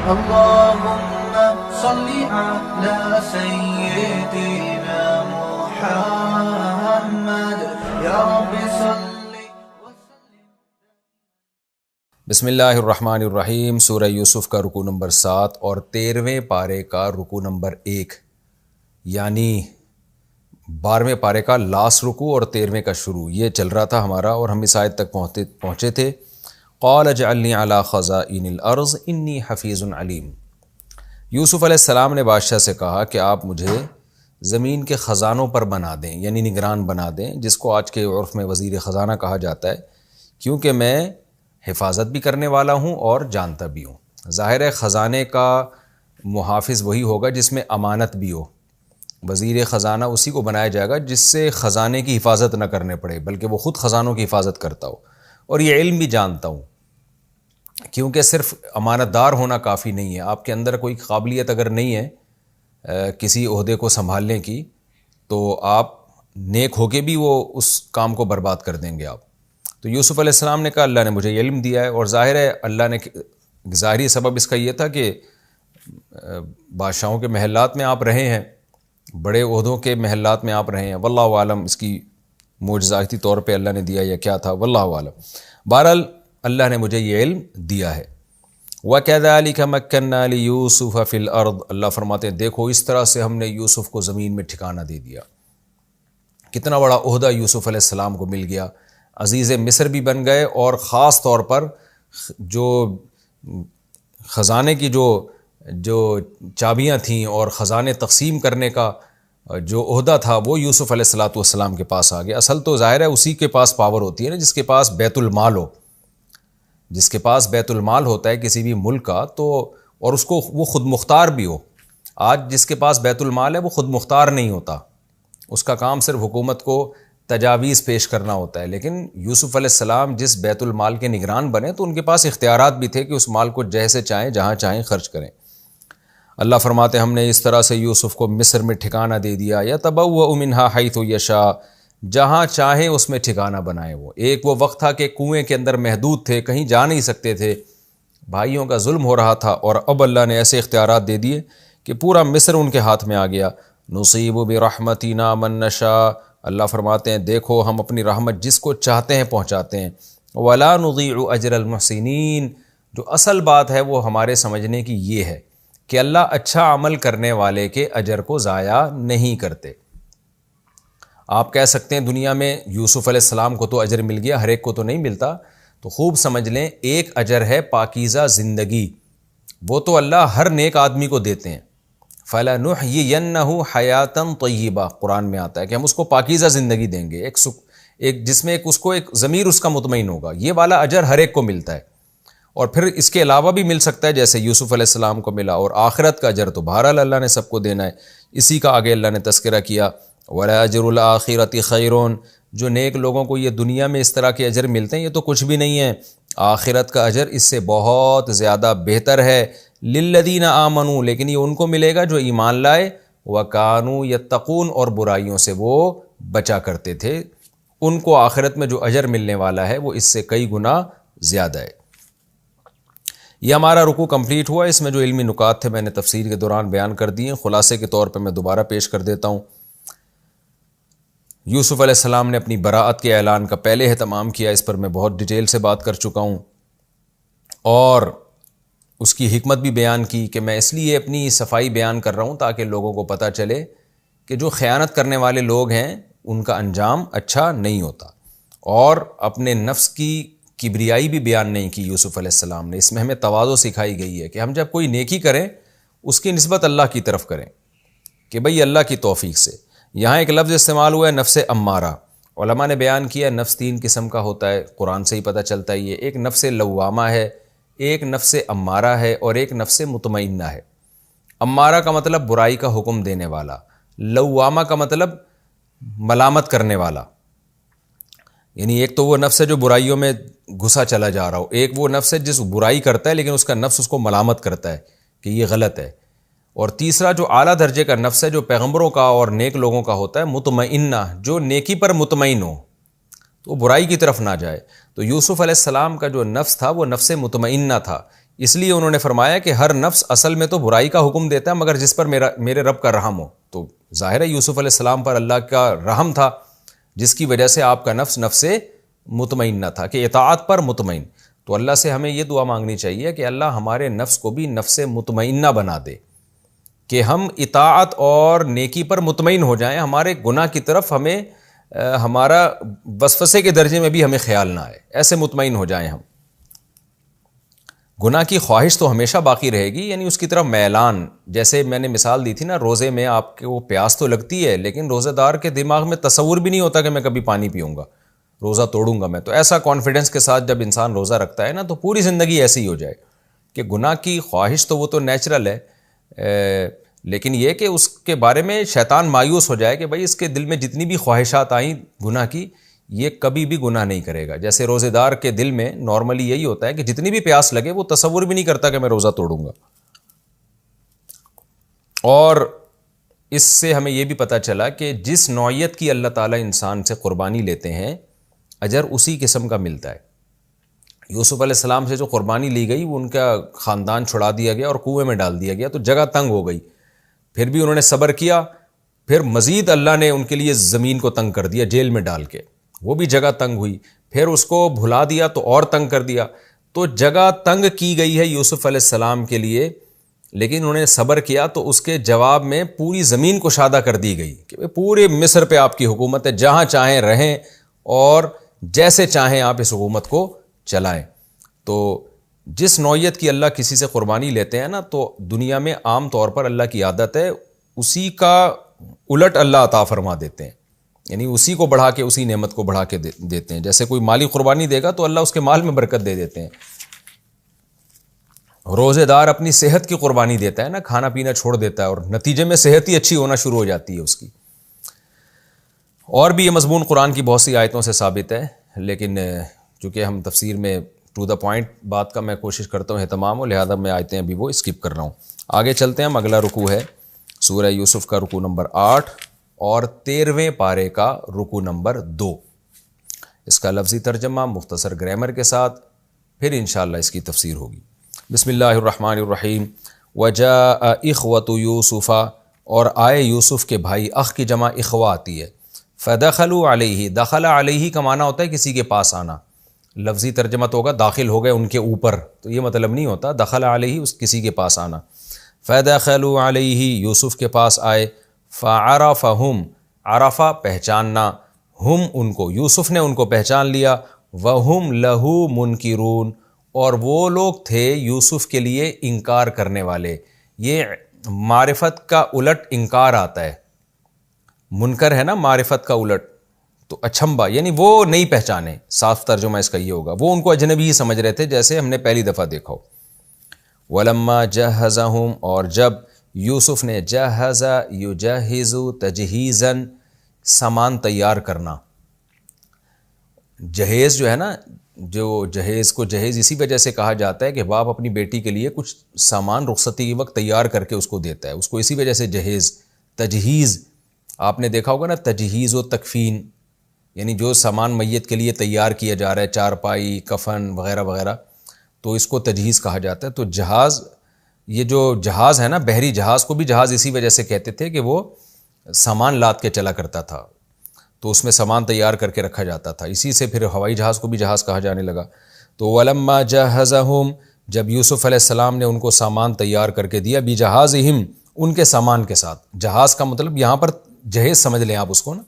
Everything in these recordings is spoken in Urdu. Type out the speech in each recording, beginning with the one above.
اللهم صل على سيدنا محمد یا رب صل وسلم. بسم اللہ الرحمن الرحیم. سورہ یوسف کا رکوع نمبر 7 اور 13ویں پارے کا رکوع نمبر 1، یعنی 12ویں پارے کا لاسٹ رکوع اور 13ویں کا شروع. یہ چل رہا تھا ہمارا اور ہم اس آیت تک پہنچے تھے. قال اجعلنی علی خزائن الارض انی حفیظ علیم. یوسف علیہ السلام نے بادشاہ سے کہا کہ آپ مجھے زمین کے خزانوں پر بنا دیں، یعنی نگران بنا دیں، جس کو آج کے عرف میں وزیر خزانہ کہا جاتا ہے، کیونکہ میں حفاظت بھی کرنے والا ہوں اور جانتا بھی ہوں. ظاہر ہے خزانے کا محافظ وہی ہوگا جس میں امانت بھی ہو. وزیر خزانہ اسی کو بنایا جائے گا جس سے خزانے کی حفاظت نہ کرنے پڑے، بلکہ وہ خود خزانوں کی حفاظت کرتا ہو اور یہ علم بھی جانتا ہوں. کیونکہ صرف امانت دار ہونا کافی نہیں ہے. آپ کے اندر کوئی قابلیت اگر نہیں ہے کسی عہدے کو سنبھالنے کی، تو آپ نیک ہو کے بھی وہ اس کام کو برباد کر دیں گے آپ. تو یوسف علیہ السلام نے کہا اللہ نے مجھے علم دیا ہے، اور ظاہر ہے اللہ نے ظاہری سبب اس کا یہ تھا کہ بادشاہوں کے محلات میں آپ رہے ہیں، بڑے عہدوں کے محلات میں آپ رہے ہیں. واللہ عالم اس کی معجزاتی طور پہ اللہ نے دیا یا کیا تھا، واللہ عالم. بہرحال اللہ نے مجھے یہ علم دیا ہے. وَكَذَلِكَ مَكَّنَّا لِيُوسُفَ فِي الْأَرْضِ. اللہ فرماتے ہیں دیکھو اس طرح سے ہم نے یوسف کو زمین میں ٹھکانہ دے دیا. کتنا بڑا عہدہ یوسف علیہ السلام کو مل گیا. عزیز مصر بھی بن گئے، اور خاص طور پر جو خزانے کی جو چابیاں تھیں اور خزانے تقسیم کرنے کا جو عہدہ تھا وہ یوسف علیہ السلام کے پاس آ گیا. اصل تو ظاہر ہے اسی کے پاس پاور ہوتی ہے نا، جس کے پاس بیت المال ہو. جس کے پاس بیت المال ہوتا ہے کسی بھی ملک کا، تو اور اس کو وہ خود مختار بھی ہو. آج جس کے پاس بیت المال ہے وہ خود مختار نہیں ہوتا، اس کا کام صرف حکومت کو تجاویز پیش کرنا ہوتا ہے. لیکن یوسف علیہ السلام جس بیت المال کے نگران بنے تو ان کے پاس اختیارات بھی تھے کہ اس مال کو جیسے چاہیں جہاں چاہیں خرچ کریں. اللہ فرماتے ہم نے اس طرح سے یوسف کو مصر میں ٹھکانہ دے دیا. یتبوأ منہا حیث یشاء، جہاں چاہیں اس میں ٹھکانہ بنائے. وہ ایک وہ وقت تھا کہ کنویں کے اندر محدود تھے، کہیں جا نہیں سکتے تھے، بھائیوں کا ظلم ہو رہا تھا، اور اب اللہ نے ایسے اختیارات دے دیے کہ پورا مصر ان کے ہاتھ میں آ گیا. نصیب برحمتنا من نشاء. اللہ فرماتے ہیں دیکھو ہم اپنی رحمت جس کو چاہتے ہیں پہنچاتے ہیں. ولا نضيع اجر المحسنین. جو اصل بات ہے وہ ہمارے سمجھنے کی یہ ہے کہ اللہ اچھا عمل کرنے والے کے اجر کو ضائع نہیں کرتے. آپ کہہ سکتے ہیں دنیا میں یوسف علیہ السلام کو تو اجر مل گیا، ہر ایک کو تو نہیں ملتا. تو خوب سمجھ لیں ایک اجر ہے پاکیزہ زندگی، وہ تو اللہ ہر نیک آدمی کو دیتے ہیں. فَلَنُحْيِيَنَّهُ حَيَاةً طَيِّبَةً، قرآن میں آتا ہے کہ ہم اس کو پاکیزہ زندگی دیں گے، ایک جس میں اس کو ایک ضمیر اس کا مطمئن ہوگا. یہ والا اجر ہر ایک کو ملتا ہے، اور پھر اس کے علاوہ بھی مل سکتا ہے جیسے یوسف علیہ السلام کو ملا. اور آخرت کا اجر تو بہرحال اللہ نے سب کو دینا ہے. اسی کا آگے اللہ نے تذکرہ کیا وَلَأَجْرُ الْآخِرَةِ خَيْرٌ. جو نیک لوگوں کو یہ دنیا میں اس طرح کے اجر ملتے ہیں یہ تو کچھ بھی نہیں ہے، آخرت کا اجر اس سے بہت زیادہ بہتر ہے. لِلَّذِينَ آمَنُوا، لیکن یہ ان کو ملے گا جو ایمان لائے، وَكَانُوا يَتَّقُونَ، اور برائیوں سے وہ بچا کرتے تھے. ان کو آخرت میں جو اجر ملنے والا ہے وہ اس سے کئی گنا زیادہ ہے. یہ ہمارا رکوع کمپلیٹ ہوا. اس میں جو علمی نکات تھے میں نے تفسیر کے دوران بیان کر دیے. خلاصے کے طور پہ میں دوبارہ پیش کر دیتا ہوں. یوسف علیہ السلام نے اپنی براءت کے اعلان کا پہلے اہتمام کیا، اس پر میں بہت ڈیٹیل سے بات کر چکا ہوں، اور اس کی حکمت بھی بیان کی کہ میں اس لیے اپنی صفائی بیان کر رہا ہوں تاکہ لوگوں کو پتہ چلے کہ جو خیانت کرنے والے لوگ ہیں ان کا انجام اچھا نہیں ہوتا. اور اپنے نفس کی کبریائی بھی بیان نہیں کی یوسف علیہ السلام نے. اس میں ہمیں تواضع سکھائی گئی ہے کہ ہم جب کوئی نیکی کریں اس کی نسبت اللہ کی طرف کریں کہ بھئی اللہ کی توفیق سے. یہاں ایک لفظ استعمال ہوا ہے نفس امارہ. علماء نے بیان کیا نفس 3 قسم کا ہوتا ہے، قرآن سے ہی پتہ چلتا ہے یہ. ایک نفس لوامہ ہے، ایک نفس امارہ ہے، اور ایک نفس مطمئنہ ہے. امارہ کا مطلب برائی کا حکم دینے والا، لوامہ کا مطلب ملامت کرنے والا. یعنی ایک تو وہ نفس ہے جو برائیوں میں گھسا چلا جا رہا ہو، ایک وہ نفس ہے جس برائی کرتا ہے لیکن اس کا نفس اس کو ملامت کرتا ہے کہ یہ غلط ہے. اور تیسرا جو اعلیٰ درجے کا نفس ہے جو پیغمبروں کا اور نیک لوگوں کا ہوتا ہے مطمئنہ، جو نیکی پر مطمئن ہو تو برائی کی طرف نہ جائے. تو یوسف علیہ السلام کا جو نفس تھا وہ نفس مطمئنہ تھا، اس لیے انہوں نے فرمایا کہ ہر نفس اصل میں تو برائی کا حکم دیتا ہے مگر جس پر میرے رب کا رحم ہو. تو ظاہر ہے یوسف علیہ السلام پر اللہ کا رحم تھا جس کی وجہ سے آپ کا نفس مطمئنہ تھا کہ اطاعت پر مطمئن. تو اللہ سے ہمیں یہ دعا مانگنی چاہیے کہ اللہ ہمارے نفس کو بھی نفس مطمئنہ بنا دے کہ ہم اطاعت اور نیکی پر مطمئن ہو جائیں, ہمارے گناہ کی طرف ہمیں ہمارا وسوسے کے درجے میں بھی ہمیں خیال نہ آئے, ایسے مطمئن ہو جائیں ہم. گناہ کی خواہش تو ہمیشہ باقی رہے گی, یعنی اس کی طرف میلان. جیسے میں نے مثال دی تھی نا, روزے میں آپ کو پیاس تو لگتی ہے لیکن روزہ دار کے دماغ میں تصور بھی نہیں ہوتا کہ میں کبھی پانی پیوں گا, روزہ توڑوں گا میں. تو ایسا کانفیڈنس کے ساتھ جب انسان روزہ رکھتا ہے نا تو پوری زندگی ایسی ہی ہو جائے کہ گناہ کی خواہش تو وہ تو نیچرل ہے, لیکن یہ کہ اس کے بارے میں شیطان مایوس ہو جائے کہ بھائی اس کے دل میں جتنی بھی خواہشات آئیں گناہ کی, یہ کبھی بھی گناہ نہیں کرے گا. جیسے روزے دار کے دل میں نارملی یہی ہوتا ہے کہ جتنی بھی پیاس لگے وہ تصور بھی نہیں کرتا کہ میں روزہ توڑوں گا. اور اس سے ہمیں یہ بھی پتہ چلا کہ جس نوعیت کی اللہ تعالیٰ انسان سے قربانی لیتے ہیں اجر اسی قسم کا ملتا ہے. یوسف علیہ السلام سے جو قربانی لی گئی وہ ان کا خاندان چھڑا دیا گیا اور کنویں میں ڈال دیا گیا, تو جگہ تنگ ہو گئی. پھر بھی انہوں نے صبر کیا, پھر مزید اللہ نے ان کے لیے زمین کو تنگ کر دیا جیل میں ڈال کے, وہ بھی جگہ تنگ ہوئی. پھر اس کو بھلا دیا تو اور تنگ کر دیا. تو جگہ تنگ کی گئی ہے یوسف علیہ السلام کے لیے, لیکن انہوں نے صبر کیا تو اس کے جواب میں پوری زمین کو شادہ کر دی گئی کہ پورے مصر پہ آپ کی حکومت ہے, جہاں چاہیں رہیں اور جیسے چاہیں آپ اس حکومت کو چلائیں. تو جس نوعیت کی اللہ کسی سے قربانی لیتے ہیں نا, تو دنیا میں عام طور پر اللہ کی عادت ہے اسی کا الٹ اللہ عطا فرما دیتے ہیں, یعنی اسی کو بڑھا کے, اسی نعمت کو بڑھا کے دیتے ہیں. جیسے کوئی مالی قربانی دے گا تو اللہ اس کے مال میں برکت دے دیتے ہیں. روزے دار اپنی صحت کی قربانی دیتا ہے نا, کھانا پینا چھوڑ دیتا ہے اور نتیجے میں صحت ہی اچھی ہونا شروع ہو جاتی ہے اس کی. اور بھی یہ مضمون قرآن کی بہت سی آیتوں سے ثابت ہے, لیکن چونکہ ہم تفسیر میں ٹو دا پوائنٹ بات کا میں کوشش کرتا ہوں اہتمام ہو, لہذا میں آیتیں ابھی وہ اسکپ کر رہا ہوں. آگے چلتے ہیں. ہم اگلا رکوع ہے سورہ یوسف کا رکوع نمبر 8 اور 13ویں پارے کا رکوع نمبر 2. اس کا لفظی ترجمہ مختصر گرامر کے ساتھ, پھر انشاءاللہ اس کی تفسیر ہوگی. بسم اللہ الرحمن الرحیم. وجاء اخوۃ یوسف, اور آئے یوسف کے بھائی. اخ کی جمع اخوہ آتی ہے. فدخلوا علیہ, دخل علیہ کا معنی ہوتا ہے کسی کے پاس آنا. لفظی ترجمہ تو ہوگا داخل ہو گئے ان کے اوپر, تو یہ مطلب نہیں ہوتا. دخل علیہ اس کسی کے پاس آنا. فدخلوا علیہ, یوسف کے پاس آئے. فعرفہم, عرفہ پہچاننا, ہم ان کو, یوسف نے ان کو پہچان لیا. وہم لہو منکرون, اور وہ لوگ تھے یوسف کے لیے انکار کرنے والے. یہ معرفت کا الٹ انکار آتا ہے. منکر ہے نا معرفت کا الٹ, تو اچھمبا, یعنی وہ نہیں پہچانے. صاف ترجمہ اس کا یہ ہوگا, وہ ان کو اجنبی ہی سمجھ رہے تھے جیسے ہم نے پہلی دفعہ دیکھا ہو. وَلَمَّا جَهَّزَهُمْ, اور جب یوسف نے, جہز یجہز تجہیزاً, سامان تیار کرنا. جہیز جو ہے نا, جو جہیز کو جہیز اسی وجہ سے کہا جاتا ہے کہ باپ اپنی بیٹی کے لیے کچھ سامان رخصتی کے وقت تیار کر کے اس کو دیتا ہے, اس کو اسی وجہ سے جہیز. تجہیز آپ نے دیکھا ہوگا نا, تجہیز و تکفین, یعنی جو سامان میت کے لیے تیار کیا جا رہا ہے, چارپائی, کفن وغیرہ وغیرہ, تو اس کو تجہیز کہا جاتا ہے. تو جہاز, یہ جو جہاز ہے نا, بحری جہاز کو بھی جہاز اسی وجہ سے کہتے تھے کہ وہ سامان لاد کے چلا کرتا تھا, تو اس میں سامان تیار کر کے رکھا جاتا تھا. اسی سے پھر ہوائی جہاز کو بھی جہاز کہا جانے لگا. تو وَلَمَّا جَهَّزَهُمْ, جب یوسف علیہ السلام نے ان کو سامان تیار کر کے دیا. بِجَهَازِهِمْ, ان کے سامان کے ساتھ. جہاز کا مطلب یہاں پر جہیز سمجھ لیں آپ اس کو نا,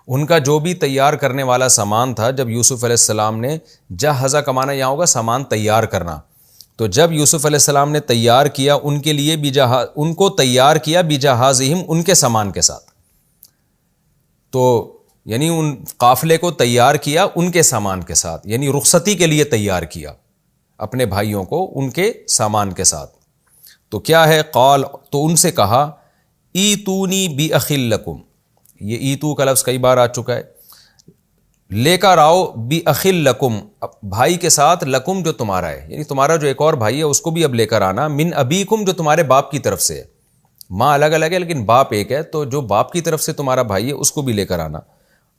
ان کا جو بھی تیار کرنے والا سامان تھا. جب یوسف علیہ السلام نے, جہزہ کا معنی یہاں ہوگا سامان تیار کرنا, تو جب یوسف علیہ السلام نے تیار کیا ان کے لیے, ان کو تیار کیا بِجَهَازِهِمْ, ان کے سامان کے ساتھ. تو یعنی ان قافلے کو تیار کیا ان کے سامان کے ساتھ, یعنی رخصتی کے لیے تیار کیا اپنے بھائیوں کو ان کے سامان کے ساتھ. تو کیا ہے, قال, تو ان سے کہا, ایتونی بِأَخٍ لَكُمْ, یہ ایتو کا لفظ کئی بار آ چکا ہے. لے کر آؤ, بِأَخٍ لَكُمْ, بھائی کے ساتھ, لکم جو تمہارا ہے, یعنی تمہارا جو ایک اور بھائی ہے اس کو بھی اب لے کر آنا. من ابیکم, جو تمہارے باپ کی طرف سے ہے, ماں الگ الگ ہے لیکن باپ ایک ہے, تو جو باپ کی طرف سے تمہارا بھائی ہے اس کو بھی لے کر آنا.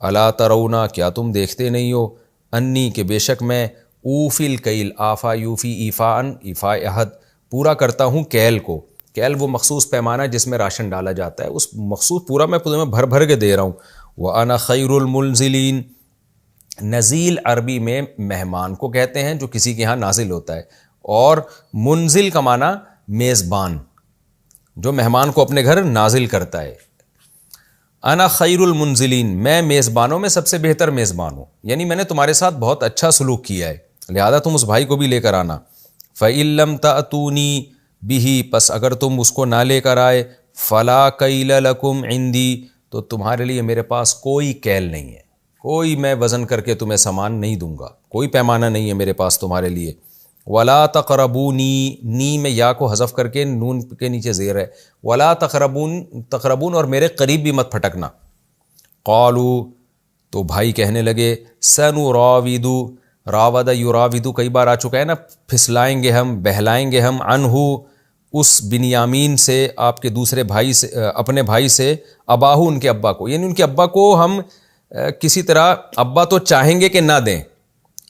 الا ترونا, کیا تم دیکھتے نہیں ہو, انی, کہ بے شک میں, اوفی الکیل، آفا یوفی ایفان، ایفا عہد، پورا کرتا ہوں کیل کو۔ کیل وہ مخصوص پیمانہ جس میں راشن ڈالا جاتا ہے، اس مخصوص پورا میں تمہیں بھر بھر کے دے رہا ہوں۔ وَأَنَا خَيْرُ الْمُنزِلِينَ، نزیل عربی میں مہمان کو کہتے ہیں جو کسی کے ہاں نازل ہوتا ہے، اور منزل کا معنی میزبان، جو مہمان کو اپنے گھر نازل کرتا ہے۔ انا خیر المنزلین، میں میزبانوں میں سب سے بہتر میزبان ہوں، یعنی میں نے تمہارے ساتھ بہت اچھا سلوک کیا ہے، لہذا تم اس بھائی کو بھی لے کر آنا۔ فَإِن لَّمْ تَأْتُونِي بِهِ، پس اگر تم اس کو نہ لے کر آئے، فَلَا كَيْلَ لَكُمْ عِندِي، تو تمہارے لیے میرے پاس کوئی کیل نہیں ہے، کوئی میں وزن کر کے تمہیں سامان نہیں دوں گا، کوئی پیمانہ نہیں ہے میرے پاس تمہارے لیے۔ ولا تقربونی، نی میں یا کو حذف کر کے نون کے نیچے زیر ہے، ولا تقربون، اور میرے قریب بھی مت پھٹکنا۔ قالوا، تو بھائی کہنے لگے، سنراود، راود یراود کئی بار آ چکا ہے نا، پھسلائیں گے ہم، بہلائیں گے ہم، عنہ، اس بنیامین سے، آپ کے دوسرے بھائی سے، اپنے بھائی سے، اباہو، ان کے ابا کو، یعنی ان کے ابا کو ہم کسی طرح، ابا تو چاہیں گے کہ نہ دیں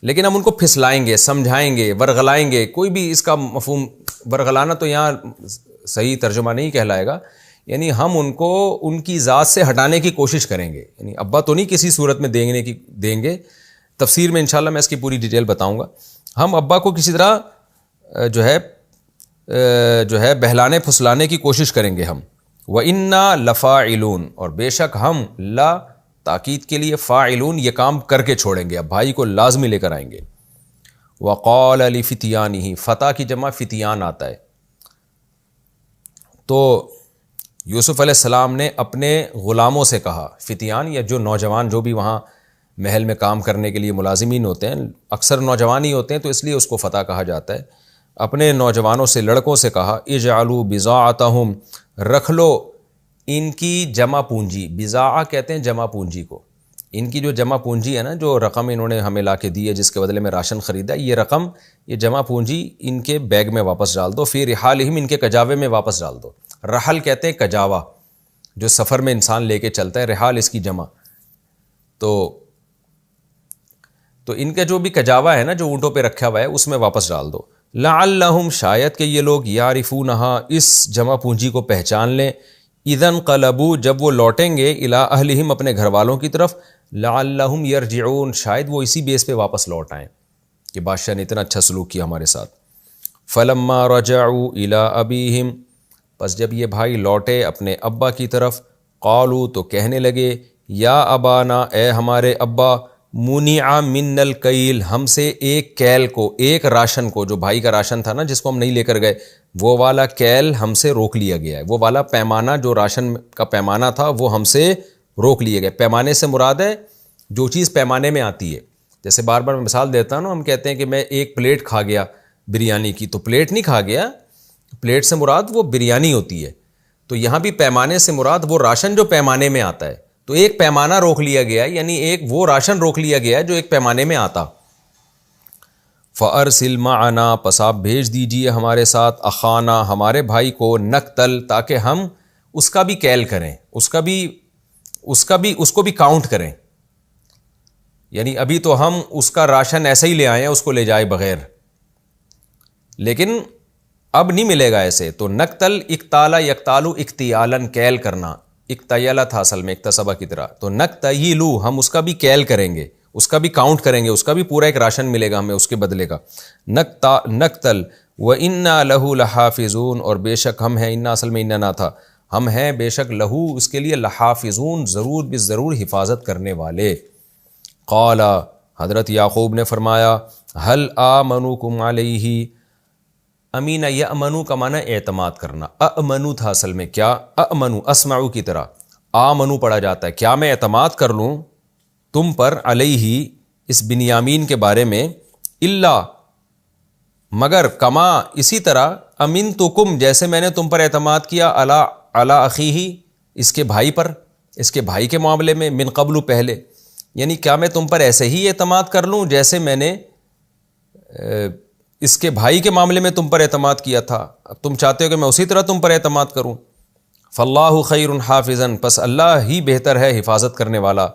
لیکن ہم ان کو پھسلائیں گے، سمجھائیں گے، ورغلائیں گے، کوئی بھی اس کا مفہوم، ورغلانا تو یہاں صحیح ترجمہ نہیں کہلائے گا، یعنی ہم ان کو ان کی ذات سے ہٹانے کی کوشش کریں گے، یعنی ابا تو نہیں کسی صورت میں دیں گے، تفسیر میں انشاءاللہ میں اس کی پوری ڈیٹیل بتاؤں گا، ہم ابا کو کسی طرح جو ہے بہلانے پھسلانے کی کوشش کریں گے ہم۔ وَإِنَّا لَفَاعِلُونَ، اور بے شک ہم، لا تاکید کے لیے، فاعلون، یہ کام کر کے چھوڑیں گے، اب بھائی کو لازمی لے کر آئیں گے۔ وقال لفتیانہ، فتح کی جمع فتیان آتا ہے، تو یوسف علیہ السلام نے اپنے غلاموں سے کہا، فتیان یا جو نوجوان جو بھی وہاں محل میں کام کرنے کے لیے ملازمین ہوتے ہیں، اکثر نوجوان ہی ہوتے ہیں تو اس لیے اس کو فتح کہا جاتا ہے، اپنے نوجوانوں سے، لڑکوں سے کہا، اجعلوا بضاعتہم، رکھ لو ان کی جمع پونجی، بضاعہ کہتے ہیں جمع پونجی کو، ان کی جو جمع پونجی ہے نا، جو رقم انہوں نے ہمیں لا کے دی ہے جس کے بدلے میں راشن خریدا، یہ رقم، یہ جمع پونجی ان کے بیگ میں واپس ڈال دو، فی رحالہم، ان کے کجاوے میں واپس ڈال دو۔ رحل کہتے ہیں کجاوا، جو سفر میں انسان لے کے چلتا ہے، رحال اس کی جمع، تو ان کا جو بھی کجاوا ہے نا، جو اونٹوں پہ رکھا ہوا ہے، اس میں واپس ڈال دو۔ لعلہم، شاید کہ یہ لوگ، یعرفونہا، اس جمع پونجی کو پہچان لیں، اذا انقلبوا، جب وہ لوٹیں گے، الی اہلہم، اپنے گھر والوں کی طرف، لعلہم یرجعون، شاید وہ اسی بیس پہ واپس لوٹ آئیں کہ بادشاہ نے اتنا اچھا سلوک کیا ہمارے ساتھ۔ فلما رجعوا الی ابیہم، پس جب یہ بھائی لوٹے اپنے ابا کی طرف، قالوا، تو کہنے لگے، یا ابانا، اے ہمارے ابا، منع من الکیل، ہم سے ایک کیل کو، ایک راشن کو، جو بھائی کا راشن تھا نا جس کو ہم نہیں لے کر گئے، وہ والا کیل ہم سے روک لیا گیا ہے، وہ والا پیمانہ جو راشن کا پیمانہ تھا وہ ہم سے روک لیا گیا۔ پیمانے سے مراد ہے جو چیز پیمانے میں آتی ہے، جیسے بار بار میں مثال دیتا ہوں نا، ہم کہتے ہیں کہ میں ایک پلیٹ کھا گیا بریانی کی، تو پلیٹ نہیں کھا گیا، پلیٹ سے مراد وہ بریانی ہوتی ہے، تو یہاں بھی پیمانے سے مراد وہ راشن جو پیمانے میں آتا ہے، تو ایک پیمانہ روک لیا گیا، یعنی ایک وہ راشن روک لیا گیا جو ایک پیمانے میں آتا۔ فَأَرْسِلْ مَعَنَا، پس آپ بھیج دیجئے ہمارے ساتھ، اخانا، ہمارے بھائی کو، نقتل، تاکہ ہم اس کا بھی کیل کریں، اس کو بھی کاؤنٹ کریں، یعنی ابھی تو ہم اس کا راشن ایسے ہی لے آئے ہیں، اس کو لے جائے بغیر، لیکن اب نہیں ملے گا ایسے، تو نقتل، اکتالا یکتالو، اکتیالن، کیل کرنا، اکتیالہ تھا اصل میں اکتسبہ کی طرح، تو نقتیلو، ہم اس کا بھی کیل کریں گے، اس کا بھی کاؤنٹ کریں گے، اس کا بھی پورا ایک راشن ملے گا ہمیں اس کے بدلے کا۔ نقتل وَإِنَّا لَهُ لَحَافِظُونَ، اور بے شک ہم ہیں، انا اصل میں انا نہ تھا، ہم ہیں بے شک، لہو، اس کے لیے، لحافظون، ضرور بالضرور حفاظت کرنے والے۔ قال، حضرت یعقوب نے فرمایا، هل آمنوکم علیہ، امین یامنو کا معنی اعتماد کرنا، امنو تھا اصل میں، کیا امنو، اسمعو کی طرح، آمنو پڑھا جاتا ہے، کیا میں اعتماد کر لوں تم پر، علیہ، اس بنیامین کے بارے میں، الا، مگر، کما، اسی طرح، امنتکم، جیسے میں نے تم پر اعتماد کیا، علی اخیہ، اس کے بھائی پر، اس کے بھائی کے معاملے میں، من قبل، پہلے، یعنی کیا میں تم پر ایسے ہی اعتماد کر لوں جیسے میں نے اس کے بھائی کے معاملے میں تم پر اعتماد کیا تھا، اب تم چاہتے ہو کہ میں اسی طرح تم پر اعتماد کروں۔ فاللہ خیر حافظا، پس اللہ ہی بہتر ہے حفاظت کرنے والا،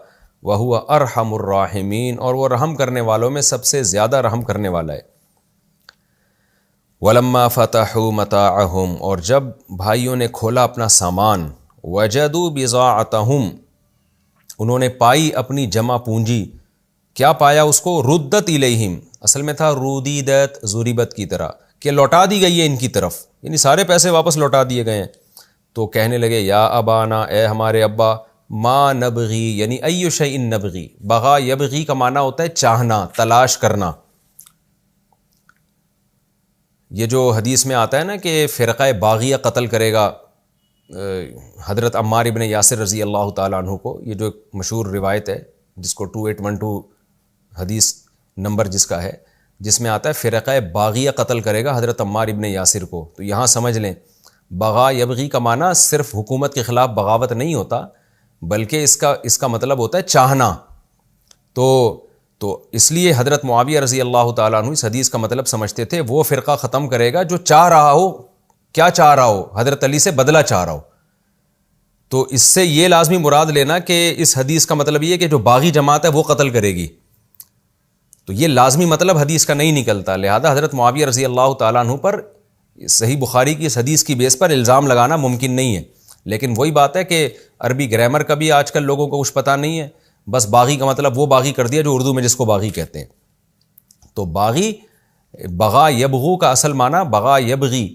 وہو ارحم الراحمین، اور وہ رحم کرنے والوں میں سب سے زیادہ رحم کرنے والا ہے۔ ولما فتحوا متاعهم، اور جب بھائیوں نے کھولا اپنا سامان، وجدوا بضاعتهم، انہوں نے پائی اپنی جمع پونجی، کیا پایا اس کو؟ ردت الیہم، اصل میں تھا رودیدت ضریبت کی طرح، کہ لوٹا دی گئی ہے ان کی طرف، یعنی سارے پیسے واپس لوٹا دیے گئے ہیں۔ تو کہنے لگے یا ابانا، اے ہمارے ابا، ما نبغی، یعنی ای شیء نبغی، بغا یبغی کا معنی ہوتا ہے چاہنا، تلاش کرنا۔ یہ جو حدیث میں آتا ہے نا کہ فرقہ باغیہ قتل کرے گا حضرت عمار ابن یاسر رضی اللہ تعالیٰ عنہ کو، یہ جو ایک مشہور روایت ہے جس کو 2812 حدیث نمبر جس کا ہے، جس میں آتا ہے فرقہ باغیہ قتل کرے گا حضرت عمار ابن یاسر کو، تو یہاں سمجھ لیں بغا یبغی کا معنی صرف حکومت کے خلاف بغاوت نہیں ہوتا، بلکہ اس کا مطلب ہوتا ہے چاہنا۔ تو اس لیے حضرت معاویہ رضی اللہ تعالیٰ عنہ اس حدیث کا مطلب سمجھتے تھے وہ فرقہ ختم کرے گا جو چاہ رہا ہو، کیا چاہ رہا ہو؟ حضرت علی سے بدلہ چاہ رہا ہو۔ تو اس سے یہ لازمی مراد لینا کہ اس حدیث کا مطلب یہ کہ جو باغی جماعت ہے وہ قتل کرے گی، تو یہ لازمی مطلب حدیث کا نہیں نکلتا۔ لہذا حضرت معاویہ رضی اللہ تعالیٰ عنہ پر صحیح بخاری کی اس حدیث کی بیس پر الزام لگانا ممکن نہیں ہے، لیکن وہی بات ہے کہ عربی گرامر کا بھی آج کل لوگوں کو کچھ پتہ نہیں ہے، بس باغی کا مطلب وہ باغی کر دیا جو اردو میں جس کو باغی کہتے ہیں۔ تو باغی، بغا یبغو کا اصل معنی بغا یبغی،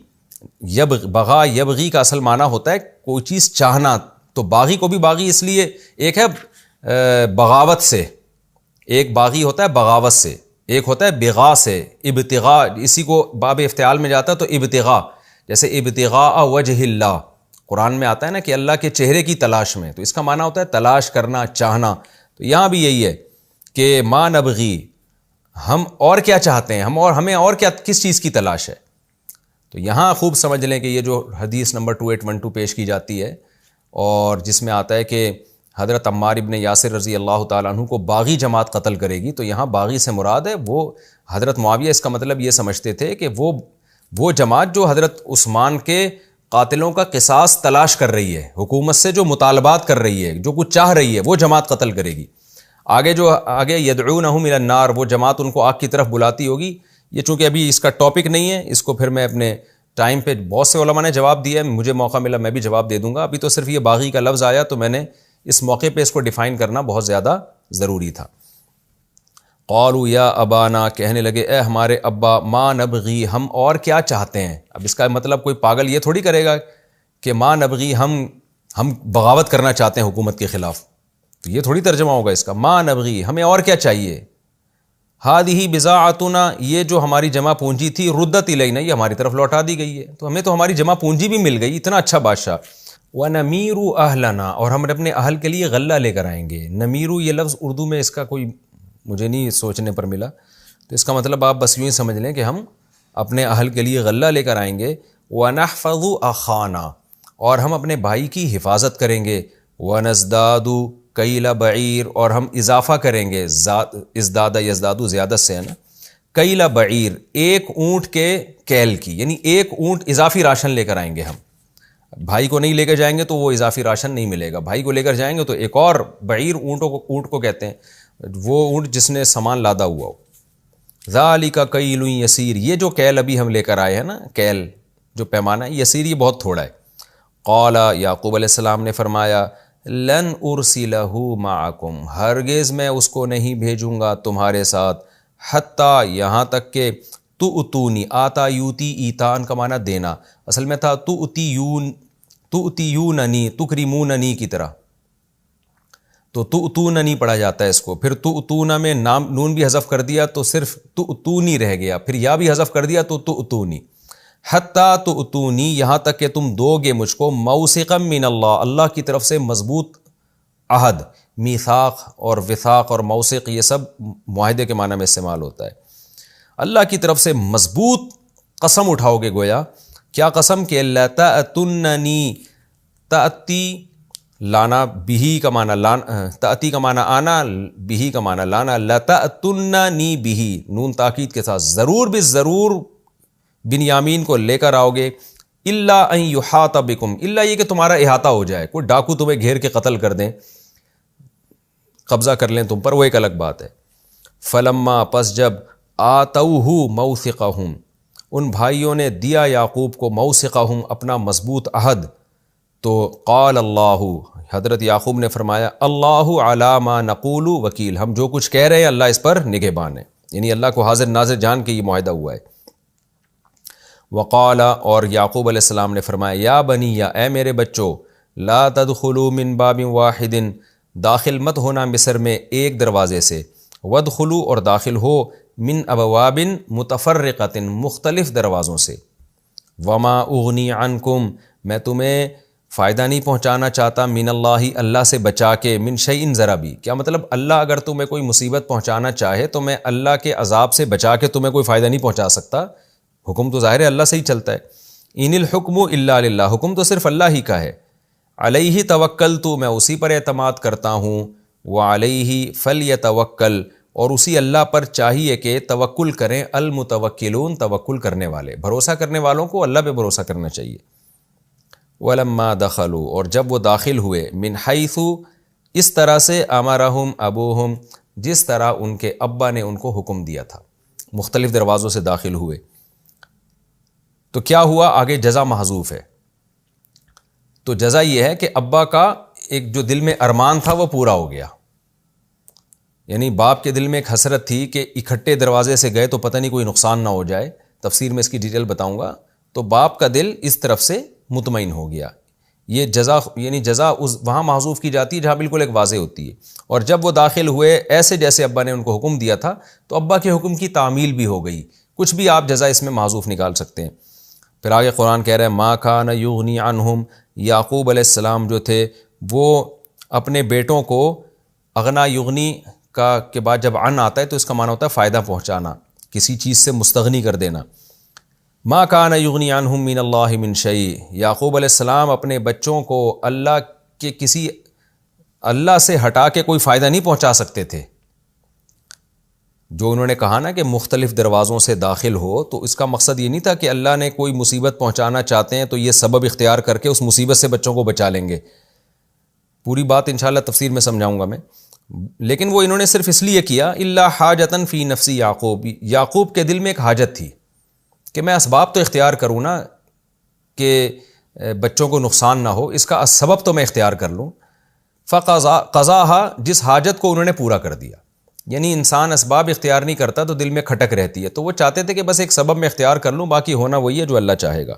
بغا یبغی کا اصل معنی ہوتا ہے کوئی چیز چاہنا۔ تو باغی کو بھی باغی اس لیے، ایک ہے بغاوت سے، ایک باغی ہوتا ہے بغاوت سے، ایک ہوتا ہے بغا سے، ابتغاء، اسی کو باب افتعال میں جاتا ہے تو ابتغاء، جیسے ابتغاء وجہ اللہ قرآن میں آتا ہے نا کہ اللہ کے چہرے کی تلاش میں، تو اس کا معنی ہوتا ہے تلاش کرنا، چاہنا۔ تو یہاں بھی یہی ہے کہ ما نبغی، ہم اور کیا چاہتے ہیں، ہمیں اور کیا، کس چیز کی تلاش ہے۔ تو یہاں خوب سمجھ لیں کہ یہ جو حدیث نمبر 2812 پیش کی جاتی ہے اور جس میں آتا ہے کہ حضرت عمار ابن یاسر رضی اللہ تعالیٰ عنہ کو باغی جماعت قتل کرے گی، تو یہاں باغی سے مراد ہے وہ حضرت معاویہ، اس کا مطلب یہ سمجھتے تھے کہ وہ جماعت جو حضرت عثمان کے قاتلوں کا قصاص تلاش کر رہی ہے، حکومت سے جو مطالبات کر رہی ہے، جو کچھ چاہ رہی ہے، وہ جماعت قتل کرے گی۔ آگے یدعونہم الی النار، وہ جماعت ان کو آگ کی طرف بلاتی ہوگی۔ یہ چونکہ ابھی اس کا ٹاپک نہیں ہے، اس کو پھر میں اپنے ٹائم پہ، بہت سے علماء نے جواب دیا ہے، مجھے موقع ملا میں بھی جواب دے دوں گا، ابھی تو صرف یہ باغی کا لفظ آیا تو میں نے اس موقع پہ اس کو ڈیفائن کرنا بہت زیادہ ضروری تھا۔ قالوا یا ابانا، کہنے لگے اے ہمارے ابا، ما نبغی، ہم اور کیا چاہتے ہیں۔ اب اس کا مطلب کوئی پاگل یہ تھوڑی کرے گا کہ ما نبغی، ہم بغاوت کرنا چاہتے ہیں حکومت کے خلاف، تو یہ تھوڑی ترجمہ ہوگا اس کا، ما نبغی، ہمیں اور کیا چاہیے۔ ہادہ بضاعتنا، یہ جو ہماری جمع پونجی تھی، ردت الینا، یہ ہماری طرف لوٹا دی گئی ہے، تو ہمیں تو ہماری جمع پونجی بھی مل گئی، اتنا اچھا بادشاہ۔ وَنَمِيرُ أَهْلَنَا، اور ہم اپنے اہل کے لیے غلہ لے کر آئیں گے۔ نمیرو یہ لفظ اردو میں اس کا کوئی مجھے نہیں سوچنے پر ملا، تو اس کا مطلب آپ بس یوں ہی سمجھ لیں کہ ہم اپنے اہل کے لیے غلہ لے کر آئیں گے۔ وَنَحْفَظُ أَخَانَا، اور ہم اپنے بھائی کی حفاظت کریں گے۔ وَنَزْدَادُ کیل بعیر، اور ہم اضافہ کریں گے، ازداد یزداد زیادت سے ہے نا، کیل بعیر، ایک اونٹ کے کیل کی، یعنی ایک اونٹ اضافی راشن لے کر آئیں گے ہم۔ بھائی کو نہیں لے کے جائیں گے تو وہ اضافی راشن نہیں ملے گا، بھائی کو لے کر جائیں گے تو ایک اور بعیر، اونٹ کو کہتے ہیں وہ اونٹ جس نے سامان لادا ہوا ہو۔ ذالک کیل یسیر، یہ جو کیل ابھی ہم لے کر آئے ہیں نا، کیل جو پیمانہ ہے، یسیر یہ بہت تھوڑا ہے۔ قال، یعقوب علیہ السلام نے فرمایا، لن ارسلہ معکم، ہرگز میں اس کو نہیں بھیجوں گا تمہارے ساتھ، حتیٰ، یہاں تک کہ تؤتونی، آتا یوتی، ایتان کا معنی دینا، اصل میں تھا تؤتیوننی، تکرموننی کی طرح، تو تؤتوننی پڑھا جاتا ہے اس کو، پھر تؤتون میں نون بھی حذف کر دیا تو صرف تؤتونی رہ گیا، پھر یا بھی حذف کر دیا تو تؤتونی، حتیٰ تؤتونی، یہاں تک کہ تم دو گے مجھ کو، موثقا من اللہ، اللہ کی طرف سے مضبوط عہد، میثاق اور وثاق اور موثق یہ سب معاہدے کے معنی میں استعمال ہوتا ہے، اللہ کی طرف سے مضبوط قسم اٹھاؤ گے، گویا کیا قسم کہ لَتَأْتُنَّنِي، تأتی لانا، بہی کا معنی لانا، تأتی کا معنی آنا، بہی کا معنی لانا، لَتَأْتُنَّنِي بہی، نون تاکید کے ساتھ، ضرور بالضرور بنیامین کو لے کر آؤ گے، الا ان یحاط بکم، الا یہ کہ تمہارا احاطہ ہو جائے، کوئی ڈاکو تمہیں گھیر کے قتل کر دیں، قبضہ کر لیں تم پر، وہ ایک الگ بات ہے۔ فلما پس جب آتوہ موثقہم، ان بھائیوں نے دیا یعقوب کو موثقہم اپنا مضبوط عہد، تو قال اللہ، حضرت یعقوب نے فرمایا اللہ علی ما نقول وکیل، ہم جو کچھ کہہ رہے ہیں اللہ اس پر نگہبان ہے، یعنی اللہ کو حاضر ناظر جان کے یہ معاہدہ ہوا ہے۔ وقال، اور یعقوب علیہ السلام نے فرمایا یا بنی، یا اے میرے بچوں، لا تدخلوا من باب واحد، داخل مت ہونا مصر میں ایک دروازے سے، وادخلوا، اور داخل ہو، من ابواب متفرقۃ، مختلف دروازوں سے، وما اغنی عنکم، میں تمہیں فائدہ نہیں پہنچانا چاہتا، من اللہ، اللہ سے بچا کے، من شیء، ذرا بھی، کیا مطلب اللہ اگر تمہیں کوئی مصیبت پہنچانا چاہے تو میں اللہ کے عذاب سے بچا کے تمہیں کوئی فائدہ نہیں پہنچا سکتا، حکم تو ظاہر ہے اللہ سے ہی چلتا ہے۔ ان الحکم الا للہ، حکم تو صرف اللہ ہی کا ہے۔ علیہ توکلت، میں اسی پر اعتماد کرتا ہوں، وعلیہ فلیتوکل، اور اسی اللہ پر چاہیے کہ توکل کریں المتوکلون، توکل کرنے والے، بھروسہ کرنے والوں کو اللہ پہ بھروسہ کرنا چاہیے۔ ولما دخلوا، اور جب وہ داخل ہوئے، من حیث، اس طرح سے، امرہم ابوہم، جس طرح ان کے ابا نے ان کو حکم دیا تھا، مختلف دروازوں سے داخل ہوئے، تو کیا ہوا آگے؟ جزا محذوف ہے، تو جزا یہ ہے کہ ابا کا ایک جو دل میں ارمان تھا وہ پورا ہو گیا، یعنی باپ کے دل میں ایک حسرت تھی کہ اکٹھے دروازے سے گئے تو پتہ نہیں کوئی نقصان نہ ہو جائے، تفسیر میں اس کی ڈیٹیل بتاؤں گا، تو باپ کا دل اس طرف سے مطمئن ہو گیا۔ یہ جزا، یعنی جزا وہاں محذوف کی جاتی ہے جہاں بالکل ایک واضح ہوتی ہے۔ اور جب وہ داخل ہوئے ایسے جیسے ابا نے ان کو حکم دیا تھا، تو ابا کے حکم کی تعمیل بھی ہو گئی، کچھ بھی آپ جزا اس میں محذوف نکال سکتے ہیں۔ پھر آگے قرآن کہہ رہا ہے ما کان یغنی عنہم، یعقوب علیہ السلام جو تھے وہ اپنے بیٹوں کو، اغنا یغنی کا کے بعد جب عن آتا ہے تو اس کا معنی ہوتا ہے فائدہ پہنچانا، کسی چیز سے مستغنی کر دینا۔ ما کان یغنی عنہم من اللہ من شیء، یعقوب علیہ السلام اپنے بچوں کو اللہ سے ہٹا کے کوئی فائدہ نہیں پہنچا سکتے تھے۔ جو انہوں نے کہا نا کہ مختلف دروازوں سے داخل ہو، تو اس کا مقصد یہ نہیں تھا کہ اللہ نے کوئی مصیبت پہنچانا چاہتے ہیں تو یہ سبب اختیار کر کے اس مصیبت سے بچوں کو بچا لیں گے، پوری بات انشاءاللہ تفسیر میں سمجھاؤں گا میں، لیکن وہ انہوں نے صرف اس لیے کیا، الا حاجتن فی نفس یعقوب، یعقوب کے دل میں ایک حاجت تھی کہ میں اسباب تو اختیار کروں نا کہ بچوں کو نقصان نہ ہو، اس کا سبب تو میں اختیار کر لوں، فقضاها، جس حاجت کو انہوں نے پورا کر دیا۔ یعنی انسان اسباب اختیار نہیں کرتا تو دل میں کھٹک رہتی ہے، تو وہ چاہتے تھے کہ بس ایک سبب میں اختیار کر لوں، باقی ہونا وہی ہے جو اللہ چاہے گا۔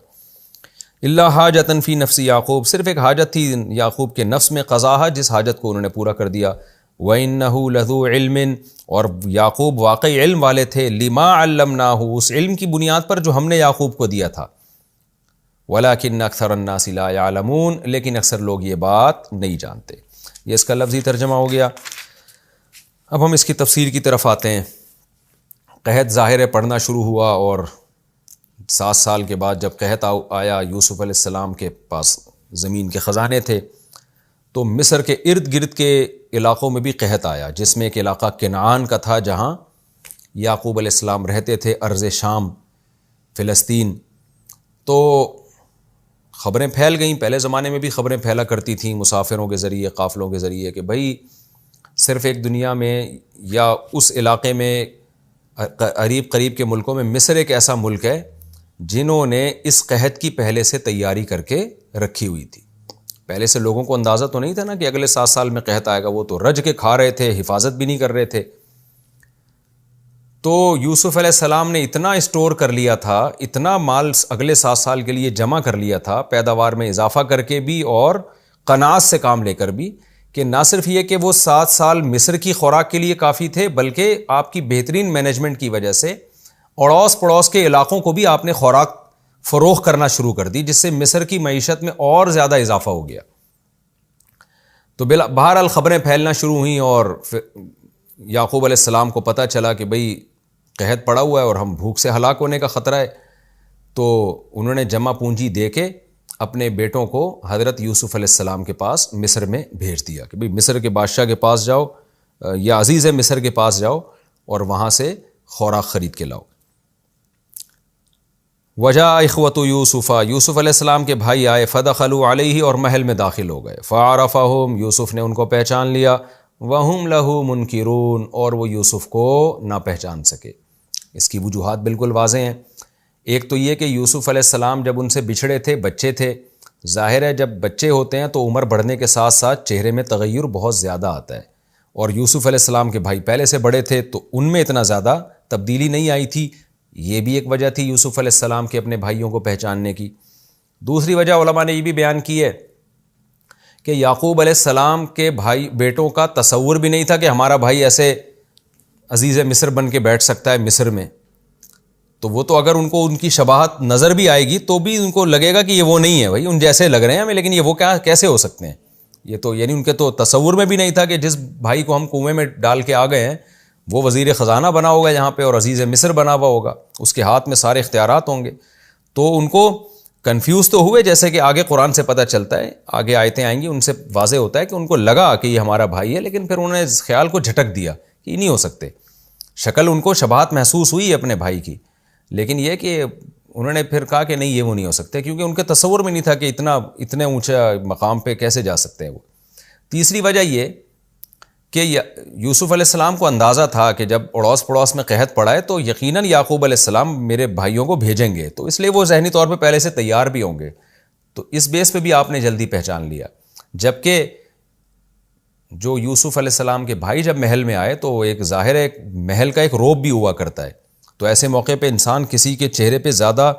الا حاجتن فی نفس یعقوب، صرف ایک حاجت تھی یعقوب کے نفس میں، قضاها، جس حاجت کو انہوں نے پورا کر دیا۔ وَإِنَّهُ لَذُو عِلْمٍ، اور یعقوب واقعی علم والے تھے، لِمَا عَلَّمْنَاهُ، اس علم کی بنیاد پر جو ہم نے یعقوب کو دیا تھا۔ وَلَكِنَّ أَكْثَرَ النَّاسِ لَا يَعْلَمُونَ، لیکن اکثر لوگ یہ بات نہیں جانتے۔ یہ اس کا لفظی ترجمہ ہو گیا۔ اب ہم اس کی تفسیر کی طرف آتے ہیں۔ قحط ظاہر ہے پڑھنا شروع ہوا، اور 7 سال کے بعد جب قحط آیا، یوسف علیہ السلام کے پاس زمین کے خزانے تھے، تو مصر کے ارد گرد کے علاقوں میں بھی قحط آیا، جس میں ایک علاقہ کنعان کا تھا جہاں یعقوب علیہ السلام رہتے تھے، ارض شام، فلسطین۔ تو خبریں پھیل گئیں، پہلے زمانے میں بھی خبریں پھیلا کرتی تھیں مسافروں کے ذریعے، قافلوں کے ذریعے، کہ بھائی صرف ایک دنیا میں یا اس علاقے میں قریب کے ملکوں میں مصر ایک ایسا ملک ہے جنہوں نے اس قحط کی پہلے سے تیاری کر کے رکھی ہوئی تھی۔ پہلے سے لوگوں کو اندازہ تو نہیں تھا نا کہ اگلے 7 سال میں قحط آئے گا، وہ تو رج کے کھا رہے تھے، حفاظت بھی نہیں کر رہے تھے۔ تو یوسف علیہ السلام نے اتنا اسٹور کر لیا تھا، اتنا مال اگلے 7 سال کے لیے جمع کر لیا تھا، پیداوار میں اضافہ کر کے بھی اور قناعت سے کام لے کر بھی، کہ نہ صرف یہ کہ وہ 7 سال مصر کی خوراک کے لیے کافی تھے، بلکہ آپ کی بہترین مینجمنٹ کی وجہ سے اڑوس پڑوس کے علاقوں کو بھی آپ نے خوراک فروخت کرنا شروع کر دی، جس سے مصر کی معیشت میں اور زیادہ اضافہ ہو گیا۔ تو بہرحال خبریں پھیلنا شروع ہوئیں، اور یعقوب علیہ السلام کو پتہ چلا کہ بھئی قحط پڑا ہوا ہے اور ہم بھوک سے ہلاک ہونے کا خطرہ ہے۔ تو انہوں نے جمع پونجی دے کے اپنے بیٹوں کو حضرت یوسف علیہ السلام کے پاس مصر میں بھیج دیا کہ بھئی مصر کے بادشاہ کے پاس جاؤ، یا عزیز مصر کے پاس جاؤ اور وہاں سے خوراک خرید کے لاؤ۔ وجاء اخوۃ یوسف، یوسف علیہ السلام کے بھائی آئے، فدخلوا علیہ، اور محل میں داخل ہو گئے، فعرفہم، یوسف نے ان کو پہچان لیا، وَهُمْ لَهُ مُنْكِرُونَ، اور وہ یوسف کو نہ پہچان سکے۔ اس کی وجوہات بالکل واضح ہیں۔ ایک تو یہ کہ یوسف علیہ السلام جب ان سے بچھڑے تھے، بچے تھے، ظاہر ہے جب بچے ہوتے ہیں تو عمر بڑھنے کے ساتھ ساتھ چہرے میں تغیر بہت زیادہ آتا ہے، اور یوسف علیہ السلام کے بھائی پہلے سے بڑے تھے تو ان میں اتنا زیادہ تبدیلی نہیں آئی تھی۔ یہ بھی ایک وجہ تھی یوسف علیہ السلام کے اپنے بھائیوں کو پہچاننے کی۔ دوسری وجہ علماء نے یہ بھی بیان کی ہے کہ یعقوب علیہ السلام کے بھائی بیٹوں کا تصور بھی نہیں تھا کہ ہمارا بھائی ایسے عزیز مصر بن کے بیٹھ سکتا ہے مصر میں، تو وہ تو اگر ان کو ان کی شباہت نظر بھی آئے گی تو بھی ان کو لگے گا کہ یہ وہ نہیں ہے، بھائی ان جیسے لگ رہے ہیں ہمیں، لیکن یہ وہ کیسے ہو سکتے ہیں؟ یہ تو یعنی ان کے تو تصور میں بھی نہیں تھا کہ جس بھائی کو ہم کنویں میں ڈال کے آ گئے ہیں وہ وزیر خزانہ بنا ہوگا یہاں پہ اور عزیز مصر بنا ہوا ہوگا، اس کے ہاتھ میں سارے اختیارات ہوں گے۔ تو ان کو کنفیوز تو ہوئے، جیسے کہ آگے قرآن سے پتہ چلتا ہے، آگے آیتیں آئیں گی ان سے واضح ہوتا ہے کہ ان کو لگا کہ یہ ہمارا بھائی ہے، لیکن پھر انہوں نے اس خیال کو جھٹک دیا کہ یہ نہیں ہو سکتے۔ شکل ان کو شباہت محسوس ہوئی اپنے بھائی کی، لیکن یہ کہ انہوں نے پھر کہا کہ نہیں یہ وہ نہیں ہو سکتے، کیونکہ ان کے تصور میں نہیں تھا کہ اتنے اونچا مقام پہ کیسے جا سکتے ہیں وہ۔ تیسری وجہ یہ کہ یوسف علیہ السلام کو اندازہ تھا کہ جب اڑوس پڑوس میں قحط پڑا ہے تو یقیناً یعقوب علیہ السلام میرے بھائیوں کو بھیجیں گے، تو اس لیے وہ ذہنی طور پہ پہلے سے تیار بھی ہوں گے، تو اس بیس پہ بھی آپ نے جلدی پہچان لیا۔ جبکہ جو یوسف علیہ السلام کے بھائی جب محل میں آئے تو ایک ظاہر ہے محل کا ایک روب بھی ہوا کرتا ہے، تو ایسے موقع پہ انسان کسی کے چہرے پہ زیادہ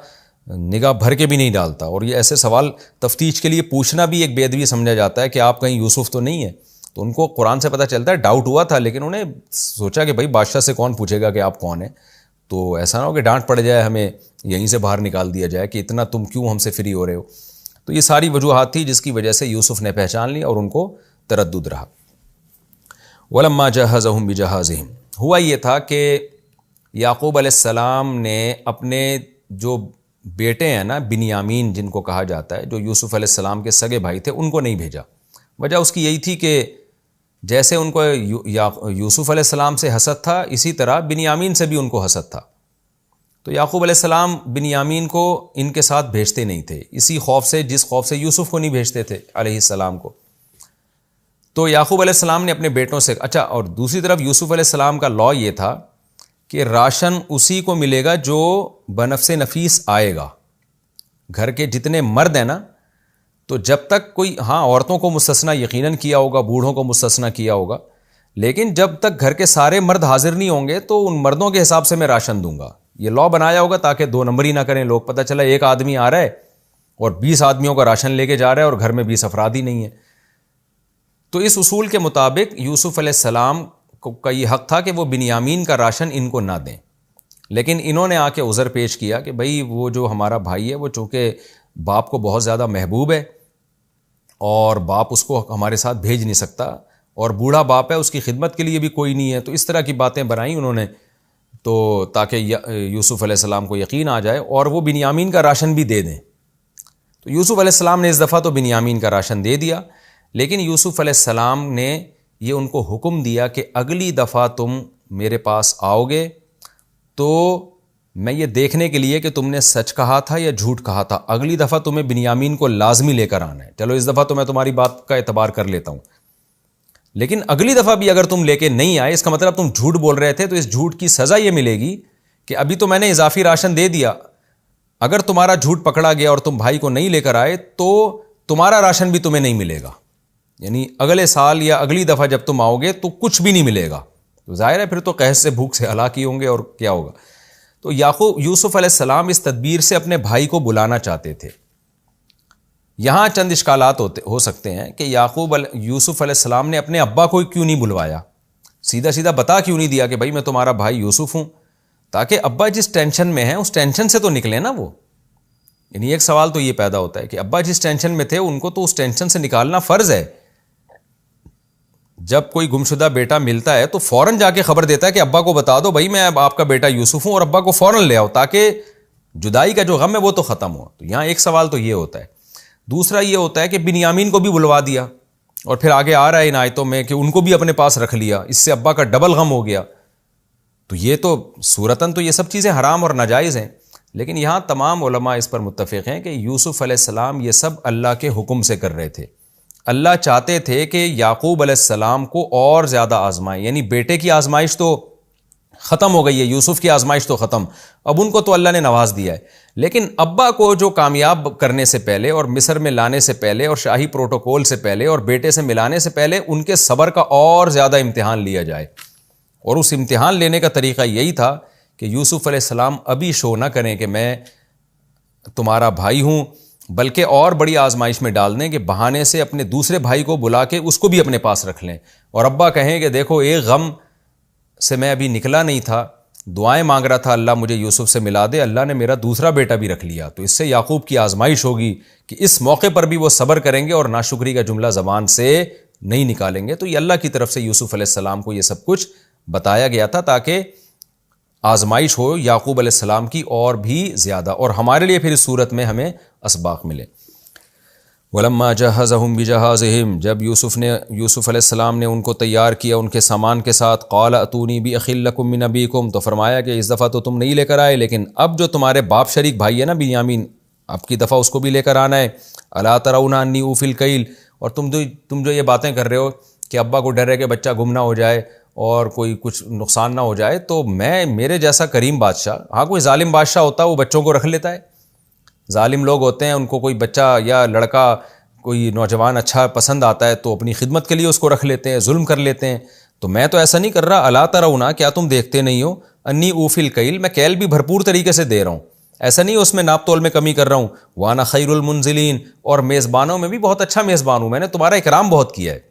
نگاہ بھر کے بھی نہیں ڈالتا، اور یہ ایسے سوال تفتیش کے لیے پوچھنا بھی ایک بے ادبی سمجھا جاتا ہے کہ آپ کہیں یوسف تو نہیں ہے۔ تو ان کو قرآن سے پتہ چلتا ہے ڈاؤٹ ہوا تھا، لیکن انہوں نے سوچا کہ بھائی بادشاہ سے کون پوچھے گا کہ آپ کون ہیں، تو ایسا نہ ہو کہ ڈانٹ پڑ جائے، ہمیں یہیں سے باہر نکال دیا جائے کہ اتنا تم کیوں ہم سے فری ہو رہے ہو۔ تو یہ ساری وجوہات تھی جس کی وجہ سے یوسف نے پہچان لی اور ان کو تردد رہا۔ وَلَمَّا جَهَّزَهُم بِجَهَازِهِمْ، ہوا یہ تھا کہ یعقوب علیہ السلام نے اپنے جو بیٹے ہیں نا بنیامین جن کو کہا جاتا ہے، جو یوسف علیہ السلام کے سگے بھائی تھے، ان کو نہیں بھیجا۔ وجہ اس کی یہی تھی کہ جیسے ان کو یوسف علیہ السلام سے حسد تھا، اسی طرح بنیامین سے بھی ان کو حسد تھا، تو یعقوب علیہ السلام بنیامین کو ان کے ساتھ بھیجتے نہیں تھے، اسی خوف سے جس خوف سے یوسف کو نہیں بھیجتے تھے علیہ السلام کو۔ تو یعقوب علیہ السلام نے اپنے بیٹوں سے اچھا، اور دوسری طرف یوسف علیہ السلام کا لا یہ تھا کہ راشن اسی کو ملے گا جو بنفس نفیس آئے گا۔ گھر کے جتنے مرد ہیں نا، تو جب تک کوئی، ہاں عورتوں کو مستثنا یقیناً کیا ہوگا، بوڑھوں کو مستثنا کیا ہوگا، لیکن جب تک گھر کے سارے مرد حاضر نہیں ہوں گے تو ان مردوں کے حساب سے میں راشن دوں گا۔ یہ لا بنایا ہوگا تاکہ دو نمبری نہ کریں لوگ، پتہ چلا ایک آدمی آ رہا ہے اور 20 آدمیوں کا راشن لے کے جا رہا ہے اور گھر میں 20 افراد ہی نہیں ہیں۔ تو اس اصول کے مطابق یوسف علیہ السلام کا یہ حق تھا کہ وہ بنیامین کا راشن ان کو نہ دیں، لیکن انہوں نے آ کے عذر پیش کیا کہ بھائی وہ جو ہمارا بھائی ہے وہ چونکہ باپ کو بہت زیادہ محبوب ہے اور باپ اس کو ہمارے ساتھ بھیج نہیں سکتا، اور بوڑھا باپ ہے اس کی خدمت کے لیے بھی کوئی نہیں ہے، تو اس طرح کی باتیں بنائیں انہوں نے، تو تاکہ یوسف علیہ السلام کو یقین آ جائے اور وہ بنیامین کا راشن بھی دے دیں۔ تو یوسف علیہ السلام نے اس دفعہ تو بنیامین کا راشن دے دیا، لیکن یوسف علیہ السلام نے یہ ان کو حکم دیا کہ اگلی دفعہ تم میرے پاس آؤ گے تو میں یہ دیکھنے کے لیے کہ تم نے سچ کہا تھا یا جھوٹ کہا تھا، اگلی دفعہ تمہیں بنیامین کو لازمی لے کر آنا ہے۔ چلو اس دفعہ تو میں تمہاری بات کا اعتبار کر لیتا ہوں، لیکن اگلی دفعہ بھی اگر تم لے کے نہیں آئے، اس کا مطلب تم جھوٹ بول رہے تھے، تو اس جھوٹ کی سزا یہ ملے گی کہ ابھی تو میں نے اضافی راشن دے دیا، اگر تمہارا جھوٹ پکڑا گیا اور تم بھائی کو نہیں لے کر آئے تو تمہارا راشن بھی تمہیں نہیں ملے گا، یعنی اگلے سال یا اگلی دفعہ جب تم آؤ گے تو کچھ بھی نہیں ملے گا۔ تو ظاہر ہے پھر تو قحط سے بھوک سے ہلاک ہی ہوں گے اور کیا ہوگا۔ تو یوسف علیہ السلام اس تدبیر سے اپنے بھائی کو بلانا چاہتے تھے۔ یہاں چند اشکالات ہو سکتے ہیں کہ یوسف علیہ السلام نے اپنے ابا کو کیوں نہیں بلوایا، سیدھا سیدھا بتا کیوں نہیں دیا کہ بھائی میں تمہارا بھائی یوسف ہوں، تاکہ ابا جس ٹینشن میں ہیں اس ٹینشن سے تو نکلے نا وہ۔ یعنی ایک سوال تو یہ پیدا ہوتا ہے کہ ابا جس ٹینشن میں تھے ان کو تو اس ٹینشن سے نکالنا فرض ہے۔ جب کوئی گمشدہ بیٹا ملتا ہے تو فوراً جا کے خبر دیتا ہے کہ ابا کو بتا دو بھائی میں اب آپ کا بیٹا یوسف ہوں، اور ابا کو فوراً لے آؤ تاکہ جدائی کا جو غم ہے وہ تو ختم ہو۔ تو یہاں ایک سوال تو یہ ہوتا ہے۔ دوسرا یہ ہوتا ہے کہ بنیامین کو بھی بلوا دیا، اور پھر آگے آ رہا ہے ان آیتوں میں کہ ان کو بھی اپنے پاس رکھ لیا، اس سے ابا کا ڈبل غم ہو گیا۔ تو یہ تو صورتاً تو یہ سب چیزیں حرام اور ناجائز ہیں، لیکن یہاں تمام علماء اس پر متفق ہیں کہ یوسف علیہ السلام یہ سب اللہ کے حکم سے کر رہے تھے، اللہ چاہتے تھے کہ یعقوب علیہ السلام کو اور زیادہ آزمائیں، یعنی بیٹے کی آزمائش تو ختم ہو گئی ہے، یوسف کی آزمائش تو ختم، اب ان کو تو اللہ نے نواز دیا ہے، لیکن ابا کو جو کامیاب کرنے سے پہلے اور مصر میں لانے سے پہلے اور شاہی پروٹوکول سے پہلے اور بیٹے سے ملانے سے پہلے ان کے صبر کا اور زیادہ امتحان لیا جائے، اور اس امتحان لینے کا طریقہ یہی تھا کہ یوسف علیہ السلام ابھی شو نہ کریں کہ میں تمہارا بھائی ہوں، بلکہ اور بڑی آزمائش میں ڈال دیں کہ بہانے سے اپنے دوسرے بھائی کو بلا کے اس کو بھی اپنے پاس رکھ لیں، اور ابا کہیں کہ دیکھو ایک غم سے میں ابھی نکلا نہیں تھا، دعائیں مانگ رہا تھا اللہ مجھے یوسف سے ملا دے، اللہ نے میرا دوسرا بیٹا بھی رکھ لیا، تو اس سے یعقوب کی آزمائش ہوگی کہ اس موقع پر بھی وہ صبر کریں گے اور ناشکری کا جملہ زبان سے نہیں نکالیں گے۔ تو یہ اللہ کی طرف سے یوسف علیہ السلام کو یہ سب کچھ بتایا گیا تھا تاکہ آزمائش ہو یعقوب علیہ السلام کی اور بھی زیادہ، اور ہمارے لیے پھر اس صورت میں ہمیں اسباق ملے۔ وَلَمَّا جَهَّزَهُمْ بِجَهَازِهِمْ، جب یوسف علیہ السلام نے ان کو تیار کیا ان کے سامان کے ساتھ، قَالَ أَتُونِي بِأَخٍ لَكُم مِّنْ أَبِيكُمْ، تو فرمایا کہ اس دفعہ تو تم نہیں لے کر آئے، لیکن اب جو تمہارے باپ شریک بھائی ہے نا بنیامین، اب کی دفعہ اس کو بھی لے کر آنا ہے۔ أَلَا تَرَوْنَ أَنِّي أُوفِي الْكَيْلَ، اور تم جو یہ باتیں کر رہے ہو کہ ابا کو ڈر ہے کہ بچہ گم نہ ہو جائے اور کوئی کچھ نقصان نہ ہو جائے، تو میرے جیسا کریم بادشاہ، ہاں کوئی ظالم بادشاہ ہوتا ہے وہ بچوں کو رکھ لیتا ہے، ظالم لوگ ہوتے ہیں ان کو کوئی بچہ یا لڑکا کوئی نوجوان اچھا پسند آتا ہے تو اپنی خدمت کے لیے اس کو رکھ لیتے ہیں، ظلم کر لیتے ہیں، تو میں تو ایسا نہیں کر رہا۔ الا ترون، کیا تم دیکھتے نہیں ہو، انی اوفی الکیل، میں کیل بھی بھرپور طریقے سے دے رہا ہوں، ایسا نہیں اس میں ناپ تول میں کمی کر رہا ہوں، وانا خیر المنزلین، اور میزبانوں میں بھی بہت اچھا میزبان ہوں، میں نے تمہارا اکرام بہت کیا ہے۔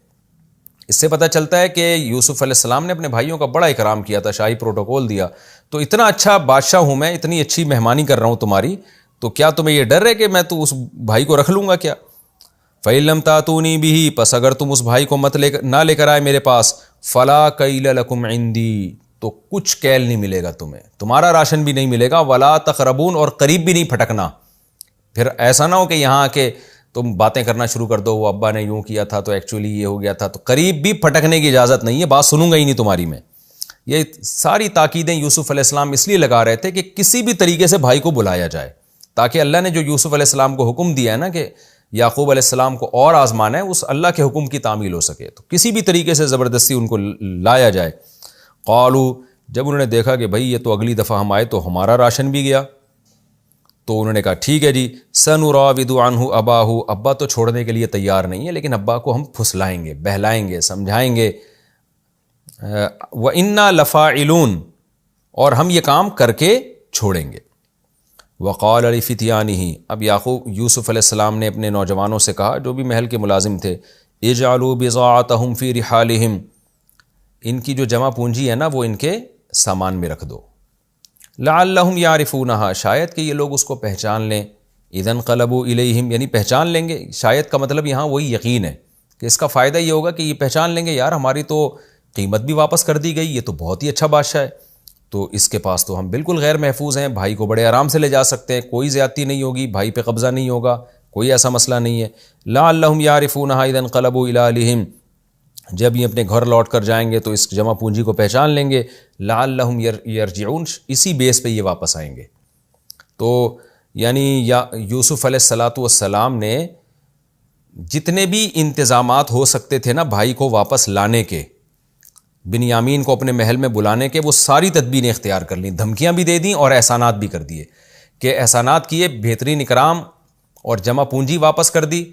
اس سے پتہ چلتا ہے کہ یوسف علیہ السلام نے اپنے بھائیوں کا بڑا اکرام کیا تھا، شاہی پروٹوکول دیا، تو اتنا اچھا بادشاہ ہوں میں، اتنی اچھی مہمانی کر رہا ہوں تمہاری، تو کیا تمہیں یہ ڈر ہے کہ میں تو اس بھائی کو رکھ لوں گا کیا؟ فَإِن لَّمْ تَأْتُونِي بِهِ، پس اگر تم اس بھائی کو نہ لے کر آئے میرے پاس، فَلَا كَيْلَ لَكُمْ عِندِي، تو کچھ کیل نہیں ملے گا تمہیں، تمہارا راشن بھی نہیں ملے گا، وَلَا تَقْرَبُونَ، اور قریب بھی نہیں پھٹکنا، پھر ایسا نہ ہو کہ یہاں آ کے تم باتیں کرنا شروع کر دو، وہ ابا نے یوں کیا تھا تو ایکچولی یہ ہو گیا تھا، تو قریب بھی پھٹکنے کی اجازت نہیں ہے، بات سنوں گا ہی نہیں تمہاری میں۔ یہ ساری تاکیدیں یوسف علیہ السلام اس لیے لگا رہے تھے کہ کسی بھی طریقے سے بھائی کو بلایا جائے، تاکہ اللہ نے جو یوسف علیہ السلام کو حکم دیا ہے نا کہ یعقوب علیہ السلام کو اور آزمانا ہے، اس اللہ کے حکم کی تعمیل ہو سکے، تو کسی بھی طریقے سے زبردستی ان کو لایا جائے۔ قالوا، جب انہوں نے دیکھا کہ بھئی یہ تو اگلی دفعہ ہم آئے تو ہمارا راشن بھی گیا، تو انہوں نے کہا ٹھیک ہے جی، سنراود عنہ اباہ، ابا تو چھوڑنے کے لیے تیار نہیں ہے، لیکن ابا کو ہم پھسلائیں گے، بہلائیں گے، سمجھائیں گے، وَإِنَّا لَفَاعِلُونَ، اور ہم یہ کام کر کے چھوڑیں گے۔ وقال لفتیانہ، اب یوسف علیہ السلام نے اپنے نوجوانوں سے کہا جو بھی محل کے ملازم تھے، اجعلوا بضاعتهم فی رحالہم، ان کی جو جمع پونجی ہے نا وہ ان کے سامان میں رکھ دو، لعلہم یعرفونہا، شاید کہ یہ لوگ اس کو پہچان لیں، اذا انقلبوا الیہم، یعنی پہچان لیں گے، شاید کا مطلب یہاں وہی یقین ہے کہ اس کا فائدہ یہ ہوگا کہ یہ پہچان لیں گے یار ہماری تو قیمت بھی واپس کر دی گئی، یہ تو بہت ہی اچھا بادشاہ ہے، تو اس کے پاس تو ہم بالکل غیر محفوظ ہیں، بھائی کو بڑے آرام سے لے جا سکتے ہیں، کوئی زیادتی نہیں ہوگی، بھائی پہ قبضہ نہیں ہوگا، کوئی ایسا مسئلہ نہیں ہے۔ لعلہم یعرفونہا اذا انقلبوا الی اہلہم، جب یہ اپنے گھر لوٹ کر جائیں گے تو اس جمع پونجی کو پہچان لیں گے، لعلہم یرجعون، اسی بیس پہ یہ واپس آئیں گے۔ تو یعنی یوسف علیہ السلام نے جتنے بھی انتظامات ہو سکتے تھے نا بھائی کو واپس لانے کے، بنیامین کو اپنے محل میں بلانے کے، وہ ساری تدبیریں اختیار کر لیں، دھمکیاں بھی دے دیں اور احسانات بھی کر دیے، کہ احسانات کیے، بہترین اکرام اور جمع پونجی واپس کر دی،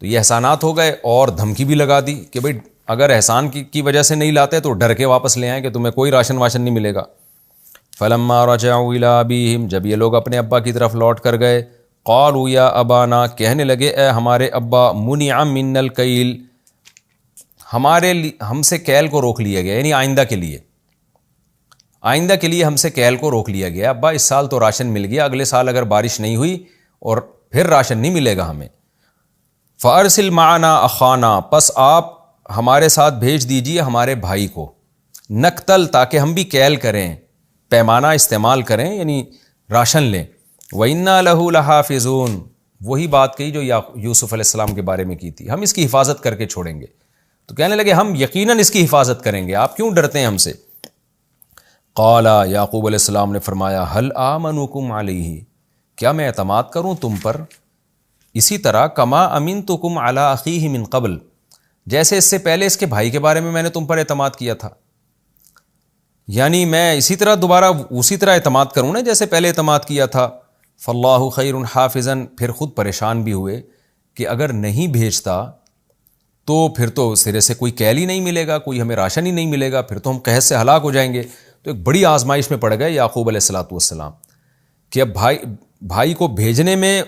تو یہ احسانات ہو گئے، اور دھمکی بھی لگا دی کہ بھئی اگر احسان کی وجہ سے نہیں لاتے تو ڈر کے واپس لے آئیں کہ تمہیں کوئی راشن واشن نہیں ملے گا۔ فلما رجعوا الی ابیہم، جب یہ لوگ اپنے ابا کی طرف لوٹ کر گئے، قالوا یا ابانا، کہنے لگے اے ہمارے ابا، منع منا الکیل، ہم سے کیل کو روک لیا گیا، یعنی آئندہ کے لیے ہم سے کیل کو روک لیا گیا، ابا اس سال تو راشن مل گیا، اگلے سال اگر بارش نہیں ہوئی اور پھر راشن نہیں ملے گا ہمیں۔ فارسل معنا اخانا، پس آپ ہمارے ساتھ بھیج دیجئے ہمارے بھائی کو، نقتل، تاکہ ہم بھی کیل کریں، پیمانہ استعمال کریں، یعنی راشن لیں، وَإِنَّا لَهُ لَحَافِظُونَ، وہی بات کہی جو یوسف علیہ السلام کے بارے میں کی تھی، ہم اس کی حفاظت کر کے چھوڑیں گے، تو کہنے لگے ہم یقیناً اس کی حفاظت کریں گے، آپ کیوں ڈرتے ہیں ہم سے؟ قال، یعقوب علیہ السلام نے فرمایا، هل آمنوکم علیہ، کیا میں اعتماد کروں تم پر؟ اسی طرح کما امنتکم علی اخیہ من قبل، جیسے اس سے پہلے اس کے بھائی کے بارے میں نے تم پر اعتماد کیا تھا، یعنی میں اسی طرح دوبارہ اسی طرح اعتماد کروں نا جیسے پہلے اعتماد کیا تھا. فاللہ خیر حافظا، پھر خود پریشان بھی ہوئے کہ اگر نہیں بھیجتا تو پھر تو سرے سے کوئی کیل ہی نہیں ملے گا، کوئی ہمیں راشن ہی نہیں ملے گا، پھر تو ہم قحط سے ہلاک ہو جائیں گے. تو ایک بڑی آزمائش میں پڑ گئے یعقوب علیہ الصلوۃ والسلام کہ اب بھائی کو بھیجنے میں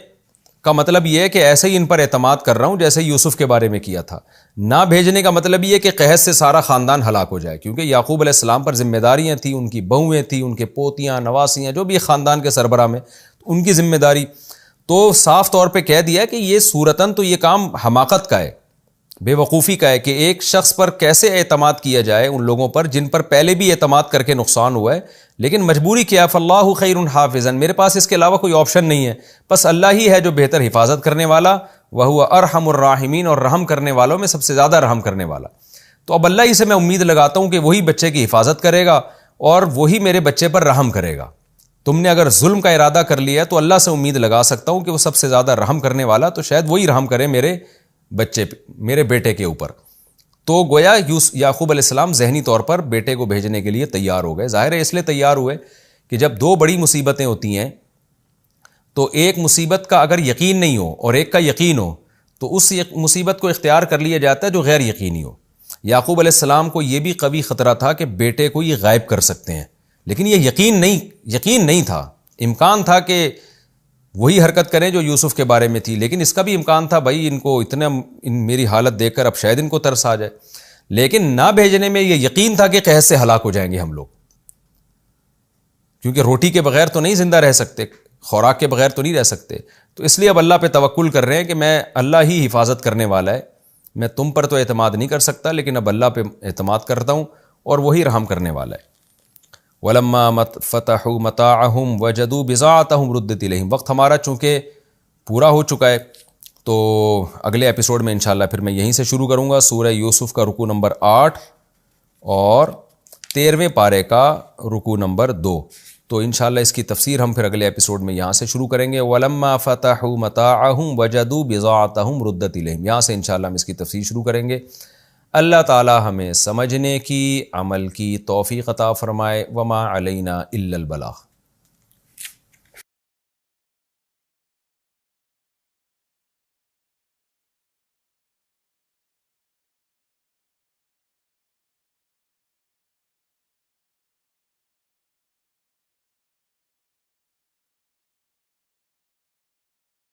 کا مطلب یہ ہے کہ ایسے ہی ان پر اعتماد کر رہا ہوں جیسے یوسف کے بارے میں کیا تھا. نہ بھیجنے کا مطلب یہ کہ قحط سے سارا خاندان ہلاک ہو جائے، کیونکہ یعقوب علیہ السلام پر ذمہ داریاں تھیں، ان کی بہویں تھیں، ان کے پوتیاں نواسیاں، جو بھی خاندان کے سربراہ میں ان کی ذمہ داری. تو صاف طور پہ کہہ دیا کہ یہ صورتاً تو یہ کام حماقت کا ہے، بے وقوفی کا ہے کہ ایک شخص پر کیسے اعتماد کیا جائے، ان لوگوں پر جن پر پہلے بھی اعتماد کر کے نقصان ہوا ہے. لیکن مجبوری کیا، فاللہ خیر حافظا، میرے پاس اس کے علاوہ کوئی آپشن نہیں ہے، بس اللہ ہی ہے جو بہتر حفاظت کرنے والا، وہو ارحم الراحمین، اور رحم کرنے والوں میں سب سے زیادہ رحم کرنے والا. تو اب اللہ ہی سے میں امید لگاتا ہوں کہ وہی بچے کی حفاظت کرے گا اور وہی میرے بچے پر رحم کرے گا. تم نے اگر ظلم کا ارادہ کر لیا تو اللہ سے امید لگا سکتا ہوں کہ وہ سب سے زیادہ رحم کرنے والا، تو شاید وہی رحم کرے میرے بچے پہ، میرے بیٹے کے اوپر. تو گویا یعقوب علیہ السلام ذہنی طور پر بیٹے کو بھیجنے کے لیے تیار ہو گئے. ظاہر ہے اس لیے تیار ہوئے کہ جب دو بڑی مصیبتیں ہوتی ہیں تو ایک مصیبت کا اگر یقین نہیں ہو اور ایک کا یقین ہو تو اس مصیبت کو اختیار کر لیا جاتا ہے جو غیر یقینی ہو. یعقوب علیہ السلام کو یہ بھی قوی خطرہ تھا کہ بیٹے کو یہ غائب کر سکتے ہیں، لیکن یہ یقین نہیں تھا. امکان تھا کہ وہی حرکت کریں جو یوسف کے بارے میں تھی، لیکن اس کا بھی امکان تھا بھائی ان کو اتنا میری حالت دیکھ کر اب شاید ان کو ترس آ جائے. لیکن نہ بھیجنے میں یہ یقین تھا کہ قحط سے ہلاک ہو جائیں گے ہم لوگ، کیونکہ روٹی کے بغیر تو نہیں زندہ رہ سکتے، خوراک کے بغیر تو نہیں رہ سکتے. تو اس لیے اب اللہ پہ توکل کر رہے ہیں کہ میں اللہ ہی حفاظت کرنے والا ہے، میں تم پر تو اعتماد نہیں کر سکتا لیکن اب اللہ پہ اعتماد کرتا ہوں اور وہی رحم کرنے والا ہے. وَلَمَّا فَتَحُوا مَتَاعَهُمْ وَجَدُوا بِضَاعَتَهُمْ رُدَّتْ إِلَيْهِمْ. وقت ہمارا چونکہ پورا ہو چکا ہے تو اگلے ایپیسوڈ میں انشاءاللہ پھر میں یہیں سے شروع کروں گا سورہ یوسف کا رکوع نمبر 8 اور 13ویں پارے کا رکوع نمبر 2. تو انشاءاللہ اس کی تفسیر ہم پھر اگلے ایپیسوڈ میں یہاں سے شروع کریں گے. وَلَمَّا فَتَحُوا مَتَاعَهُمْ وَجَدُوا بِضَاعَتَهُمْ رُدَّتْ إِلَيْهِمْ. یہاں سے انشاءاللہ ہم اس کی تفسیر شروع کریں گے. اللہ تعالی ہمیں سمجھنے کی، عمل کی توفیق عطا فرمائے. وما علینا الا البلاغ.